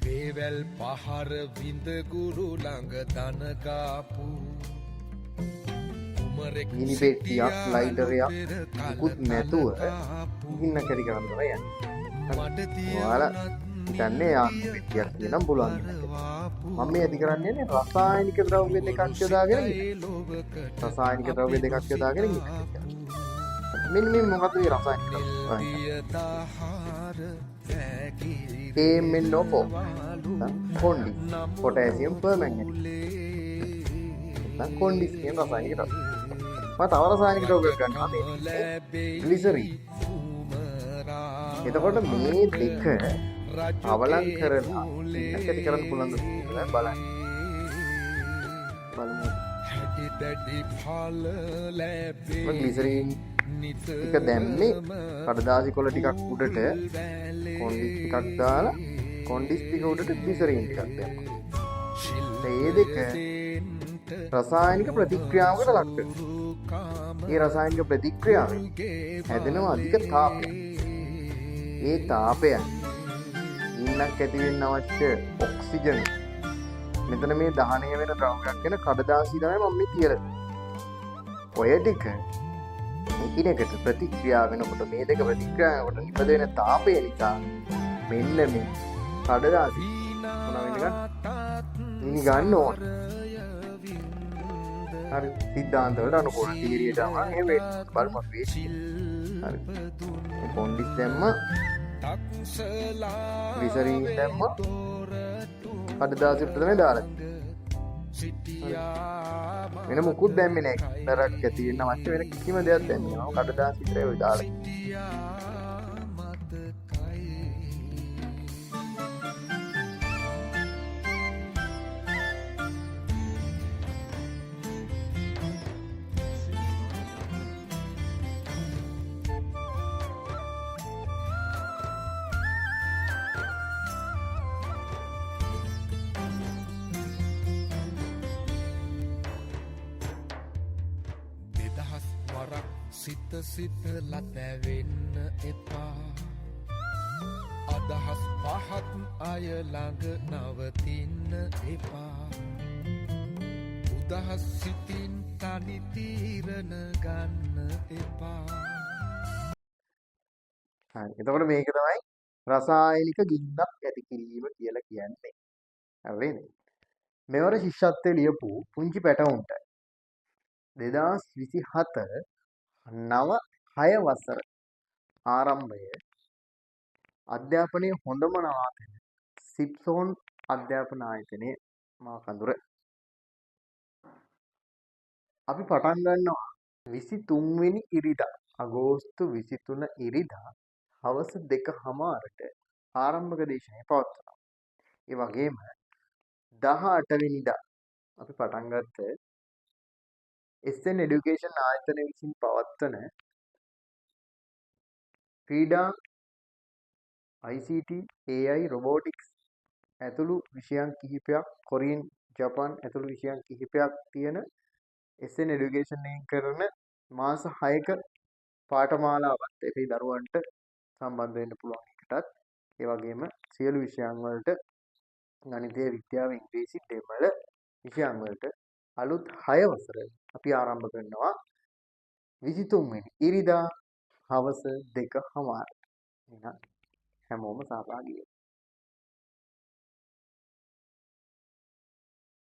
වේවැල් පහර විඳ ගුරු ළඟ දන ගාපු කුමරෙක් මිනි පෙට්ටියක් ලයිටරයක් මුකුත් නැතුව ගින්න කැටි කරන්න තමයි යන්නේ. ඔයාලා හිතන්නේ පෙට්ටියක් කියනම් පුළුවන්. මම මේ ඇති කරන්නේ රසායනික ද්‍රව්‍ය දෙකක් යොදාගෙන රසායනික ද්‍රව්‍ය දෙකක් යොදාගෙන මෙන්න මේ මොකද මේ රසායනික KMnO4 කොන්ඩි පොටෑසියම් පර්මැංගනේට් කොන්ඩිස් කියන රසායනික ද්‍රව්‍ය. මම තව රසායනික ද්‍රව්‍යයක් ගන්නවා මේ ග්ලිසරින්. එතකොට මේ දෙක අවලං කරලා කැටි කරන්න පුළුවන් කියලා බලන්න. බලමු. ග්ලිසරින් ටික දැම්මේ කඩදාසි කොළ ටිකක් උඩට කොන්ඩිස් ටිකක් දාලා කොන්ඩිස් ටික උඩට ග්ලිසරින් ටිකක් දැම්මා. මේ දෙක රසායනික ප්‍රතික්‍රියාවකට ලක් වෙනවා. මේ රසායනික ප්‍රතික්‍රියාවෙන් හැදෙනවා අධික තාපයක්. ඒ තාපය ඉන්නක් ඇති වෙන්න අවශ්‍ය ඔක්සිජන් මෙතන මේ දහනය වෙන ද්‍රව්‍යයක් වෙන කඩදාසි තමයි මම මේ කියලා. ඔය ටික එකිනෙකට ප්‍රතික්‍රියා වෙනකොට මේ දෙක ප්‍රතික්‍රියා වෙනකොට නිපද වෙන තාපය නිසා මෙන්න මේ කඩදාසි මොන වෙනකන් ඉනි ගන්න ඕන. හරි සිද්ධාන්ත වලට අනුකූල තීරියට අනුව එහෙම බලමු අපි. හරි කොන්ඩිස් දැම්ම ග්ලිසරින් දැම්ම කඩදාසි උඩට තමයි දාලා. වෙන මුකුත් දැම්මේ නැහැ. දරක් ඇති වෙන්න අවශ්‍ය වෙන කිසිම දෙයක් දැම්මේ නැහැ. කඩදාසි විතරයි ඔය දාලා. සිත සිත ලතැවෙන්න එපා අදහස් පහත් අය ළඟ නවතින්න එපා උදහස් සිතින් තනි තීරණ ගන්න එපා. හරි එතකොට මේක තමයි රසායනික ගින්නක් ඇති කිරීම කියලා කියන්නේ. හරිද? මෙවර ශිෂ්‍යත්වයේ ලියපු පුංචි පැටවුන්ට 2027 6 වසර ආරම්භය අධ්‍යාපනයේ හොඳම නවාතැන සිප්සෝන් අධ්‍යාපන ආයතනයේ මාකඳුර. අපි පටන් ගන්නවා 23 වෙනි ඉරිදා අගෝස්තු 23 ඉරිදා හවස 2:00ට ආරම්භක දේශනය පවත්වනවා. ඒ වගේම 18 වෙනිදා අපි පටන් ගත්ත SN එඩියුකේෂන් ආයතනය විසින් පවත්වන ක්‍රීඩා ICT AI robotics ඇතුළු විෂයන් කිහිපයක් කොරියන් ජපාන් ඇතුළු විෂයන් කිහිපයක් තියෙන SN එඩියුකේෂන් එකෙන් කරන මාස 6ක පාඨමාලාවක් ඒ දරුවන්ට සම්බන්ධ වෙන්න පුළුවන් එකටත් ඒ වගේම සියලු විෂයන් වලට ගණිතය විද්‍යාව ඉංග්‍රීසි දෙමළ විෂයන් වලට අලුත් 6 වසර අපි ආරම්භ කරනවා 23 වෙනි ඉරිදා හවස 2:00ට. එහෙනම් හැමෝම සහභාගී වෙන්න.